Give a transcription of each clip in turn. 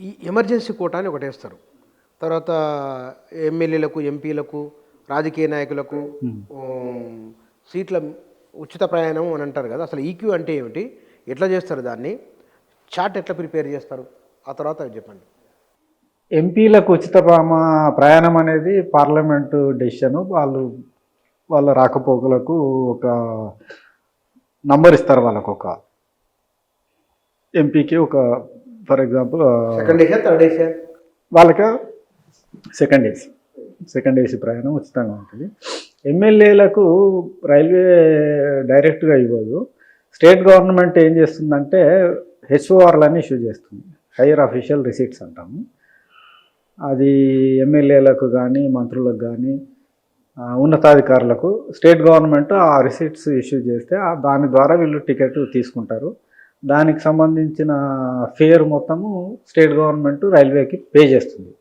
ఈ emergency quota అని ఒకటి వేస్తారు. తర్వాత ఎమ్మెల్యేలకు, ఎంపీలకు, రాజకీయ నాయకులకు సీట్ల ఉచిత ప్రయాణం అని అంటారు కదా. అసలు ఈక్యూ అంటే ఏమిటి, ఎట్లా చేస్తారు దాన్ని, చార్ట్ ఎట్లా ప్రిపేర్ చేస్తారు, ఆ తర్వాత అవి చెప్పండి. ఎంపీలకు ఉచిత ప్రయాణం అనేది పార్లమెంటు డెసిషను. వాళ్ళ రాకపోకలకు ఒక నంబర్ ఇస్తారు. వాళ్ళకు ఒక ఎంపీకి ఒక ఫర్ ఎగ్జాంపుల్ సెకండ్ ఏసా, థర్డ్ ఏసా, వాళ్ళకి సెకండ్ ఏసీ ప్రయాణం ఉచితంగా ఉంటుంది. ఎమ్మెల్యేలకు రైల్వే డైరెక్ట్గా ఇవ్వదు. స్టేట్ గవర్నమెంట్ ఏం చేస్తుందంటే హెచ్ఓఆర్లని ఇష్యూ చేస్తుంది, హైయర్ అఫీషియల్ రిసీట్స్ అంటాము. అది ఎమ్మెల్యేలకు కానీ, మంత్రులకు కానీ, ఉన్నతాధికారులకు స్టేట్ గవర్నమెంట్ ఆ రిసీట్స్ ఇష్యూ చేస్తే దాని ద్వారా వీళ్ళు టికెట్ తీసుకుంటారు. దానికి సంబంధించిన ఫేర్ మొత్తము స్టేట్ గవర్నమెంట్ రైల్వేకి పే చేస్తుంది.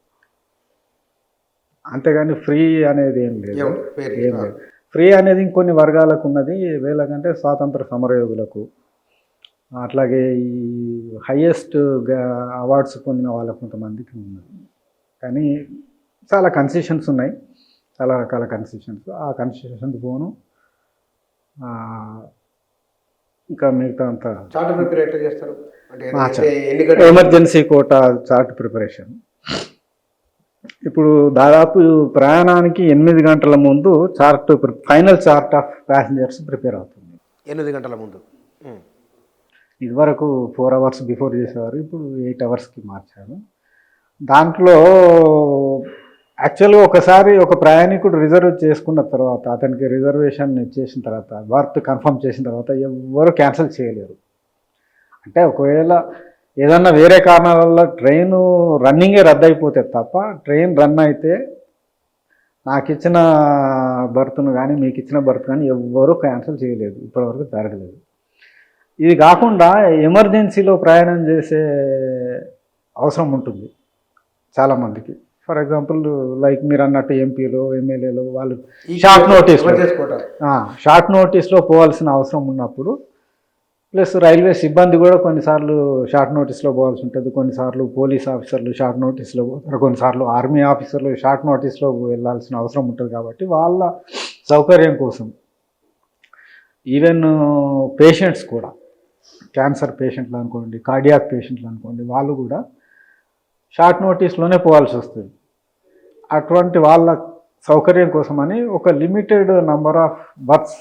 అంతేగాని ఫ్రీ అనేది ఏం లేదు. ఫ్రీ అనేది ఇంకొన్ని వర్గాలకు ఉన్నది, వీళ్ళకంటే స్వాతంత్ర సమరయోధులకు, అట్లాగే ఈ హయ్యెస్ట్ అవార్డ్స్ పొందిన వాళ్ళకు కొంతమందికి ఉన్నది. కానీ చాలా కన్సెషన్స్ ఉన్నాయి, చాలా రకాల కన్సెషన్స్. ఆ కన్సెషన్స్ పోను ఇంకా మిగతా అంతా చార్ట్ ప్రిపేర్ ఎట్లా చేస్తారు ఎమర్జెన్సీ కోటా చార్ట్ ప్రిపరేషన్. ఇప్పుడు దాదాపు ప్రయాణానికి 8 గంటల ముందు final chart of passengers prepare అవుతుంది. 8 గంటల ముందు. ఇదివరకు 4 అవర్స్ బిఫోర్ చేసేవారు, ఇప్పుడు 8 అవర్స్కి మార్చారు. దాంట్లో యాక్చువల్గా ఒకసారి ఒక ప్రయాణికుడు రిజర్వ్ చేసుకున్న తర్వాత, అతనికి రిజర్వేషన్ చేసిన తర్వాత, బర్త్ కన్ఫర్మ్ చేసిన తర్వాత ఎవ్వరూ క్యాన్సిల్ చేయలేరు. అంటే ఒకవేళ ఏదన్నా వేరే కారణాల వల్ల ట్రైను రన్నింగే రద్దు అయిపోతే తప్ప, ట్రైన్ రన్ అయితే నాకు ఇచ్చిన బర్త్ను కానీ, మీకు ఇచ్చిన బర్త్ కానీ ఎవ్వరూ క్యాన్సిల్ చేయలేదు, ఇప్పటివరకు జరగలేదు. ఇది కాకుండా ఎమర్జెన్సీలో ప్రయాణం చేసే అవసరం ఉంటుంది చాలామందికి. ఫర్ ఎగ్జాంపుల్ లైక్ మీరు అన్నట్టు ఎంపీలు, ఎమ్మెల్యేలు వాళ్ళు షార్ట్ నోటీస్లో పోవాల్సిన అవసరం ఉన్నప్పుడు, ప్లస్ రైల్వే సిబ్బంది కూడా కొన్నిసార్లు షార్ట్ నోటీస్లో పోవాల్సి ఉంటుంది, కొన్నిసార్లు పోలీస్ ఆఫీసర్లు షార్ట్ నోటీస్లో పోతారు, కొన్నిసార్లు ఆర్మీ ఆఫీసర్లు షార్ట్ నోటీస్లో వెళ్ళాల్సిన అవసరం ఉంటుంది. కాబట్టి వాళ్ళ సౌకర్యం కోసం ఈవెన్ పేషెంట్స్ కూడా, క్యాన్సర్ పేషెంట్లు అనుకోండి, కార్డియాక్ పేషెంట్లు అనుకోండి, వాళ్ళు కూడా షార్ట్ నోటీస్లోనే పోవాల్సి వస్తుంది. అటువంటి వాళ్ళ సౌకర్యం కోసమని ఒక లిమిటెడ్ నంబర్ ఆఫ్ బర్త్స్